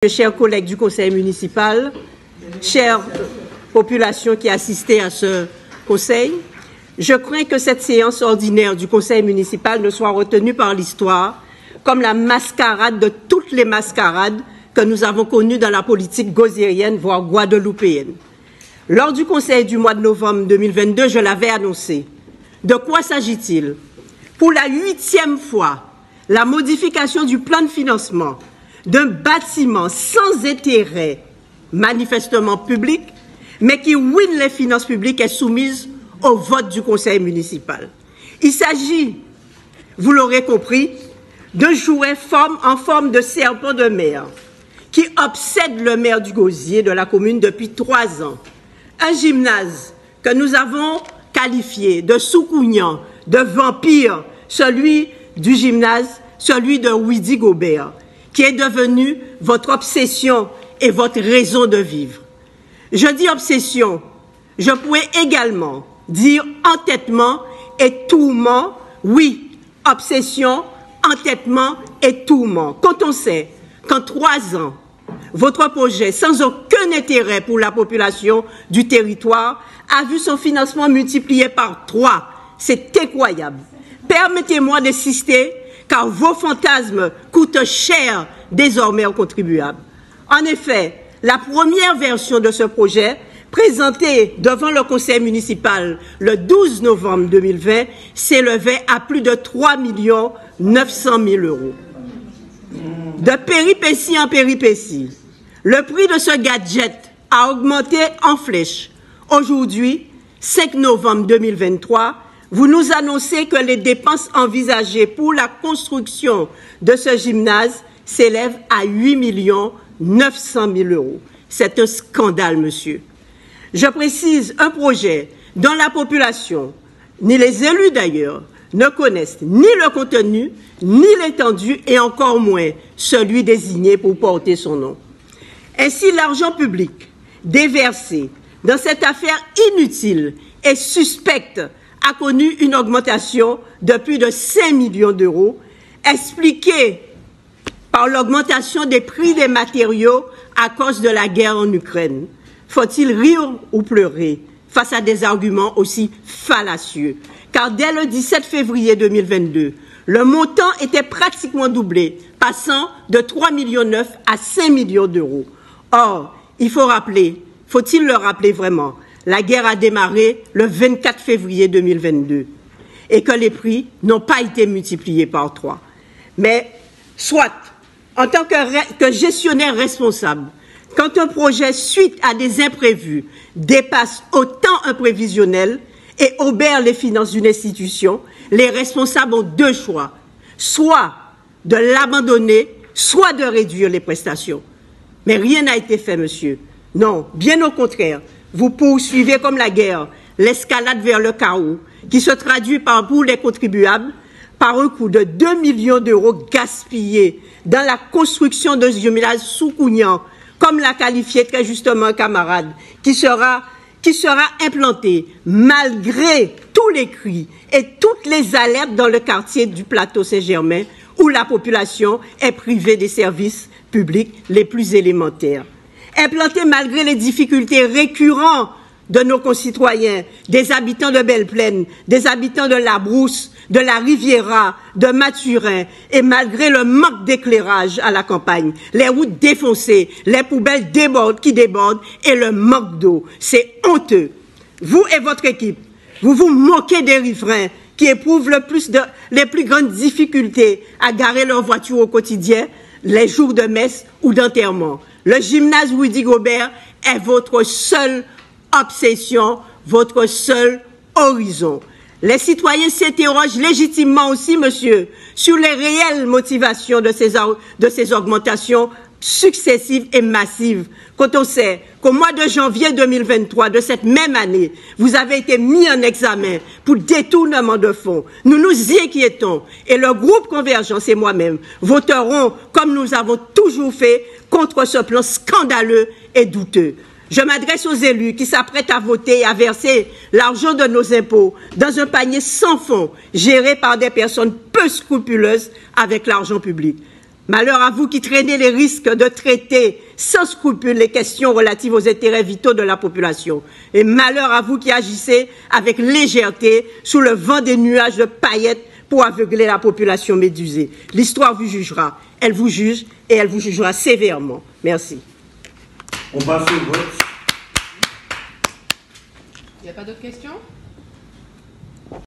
Chers collègues du conseil municipal, chère population qui assistait à ce conseil, je crains que cette séance ordinaire du conseil municipal ne soit retenue par l'histoire comme la mascarade de toutes les mascarades que nous avons connues dans la politique gauziérienne, voire guadeloupéenne. Lors du conseil du mois de novembre 2022, je l'avais annoncé. De quoi s'agit-il? Pour la 8e fois, la modification du plan de financement d'un bâtiment sans intérêt manifestement public, mais qui ruine les finances publiques, est soumise au vote du conseil municipal. Il s'agit, vous l'aurez compris, d'un jouet en forme de serpent de mer qui obsède le maire du Gauzier de la commune depuis 3 ans. Un gymnase que nous avons qualifié de soucougnant, de vampire, celui du gymnase, celui de Widi Gobert, qui est devenu votre obsession et votre raison de vivre. Je dis obsession, je pourrais également dire entêtement et tourment. Oui, obsession, entêtement et tourment. Quand on sait qu'en 3 ans, votre projet, sans aucun intérêt pour la population du territoire, a vu son financement multiplié par 3. C'est incroyable. Permettez-moi d'insister, car vos fantasmes coûtent cher désormais aux contribuables. En effet, la première version de ce projet, présentée devant le conseil municipal le 12 novembre 2020, s'élevait à plus de 3 900 000 €. De péripétie en péripétie, le prix de ce gadget a augmenté en flèche. Aujourd'hui, 5 novembre 2023, vous nous annoncez que les dépenses envisagées pour la construction de ce gymnase s'élèvent à 8 900 000 €. C'est un scandale, monsieur. Je précise, un projet dont la population, ni les élus d'ailleurs, ne connaissent ni le contenu, ni l'étendue, et encore moins celui désigné pour porter son nom. Ainsi, l'argent public déversé dans cette affaire inutile et suspecte a connu une augmentation de plus de 5 millions d'euros, expliquée par l'augmentation des prix des matériaux à cause de la guerre en Ukraine. Faut-il rire ou pleurer face à des arguments aussi fallacieux? Car dès le 17 février 2022, le montant était pratiquement doublé, passant de 3,9 millions à 5 millions d'euros. Or, faut-il le rappeler vraiment, la guerre a démarré le 24 février 2022 et que les prix n'ont pas été multipliés par 3. Mais, soit, en tant que gestionnaire responsable, quand un projet, suite à des imprévus, dépasse autant un prévisionnel et obère les finances d'une institution, les responsables ont 2 choix, soit de l'abandonner, soit de réduire les prestations. Mais rien n'a été fait, monsieur. Non, bien au contraire. Vous poursuivez comme la guerre l'escalade vers le chaos, qui se traduit pour les contribuables par un coût de 2 millions d'euros gaspillés dans la construction d'un gymnase soucougnant, comme l'a qualifié très justement un camarade, qui sera implanté malgré tous les cris et toutes les alertes dans le quartier du plateau Saint-Germain, où la population est privée des services publics les plus élémentaires. Implanté malgré les difficultés récurrentes de nos concitoyens, des habitants de Belle-Plaine, des habitants de La Brousse, de la Riviera, de Mathurin, et malgré le manque d'éclairage à la campagne, les routes défoncées, les poubelles qui débordent et le manque d'eau. C'est honteux. Vous et votre équipe, vous vous moquez des riverains qui éprouvent les plus grandes difficultés à garer leur voiture au quotidien, les jours de messe ou d'enterrement. Le gymnase Widi Gobert est votre seule obsession, votre seul horizon. Les citoyens s'interrogent légitimement aussi, monsieur, sur les réelles motivations de ces augmentations successives et massives. Quand on sait qu'au mois de janvier 2023 de cette même année, vous avez été mis en examen pour détournement de fonds, nous nous y inquiétons et le groupe Convergence et moi-même voterons, comme nous avons toujours fait, contre ce plan scandaleux et douteux. Je m'adresse aux élus qui s'apprêtent à voter et à verser l'argent de nos impôts dans un panier sans fond, géré par des personnes peu scrupuleuses avec l'argent public. Malheur à vous qui traînez les risques de traiter sans scrupule les questions relatives aux intérêts vitaux de la population. Et malheur à vous qui agissez avec légèreté sous le vent des nuages de paillettes pour aveugler la population médusée. L'histoire vous jugera. Elle vous juge et elle vous jugera sévèrement. Merci. On passe au vote. Il n'y a pas d'autres questions ?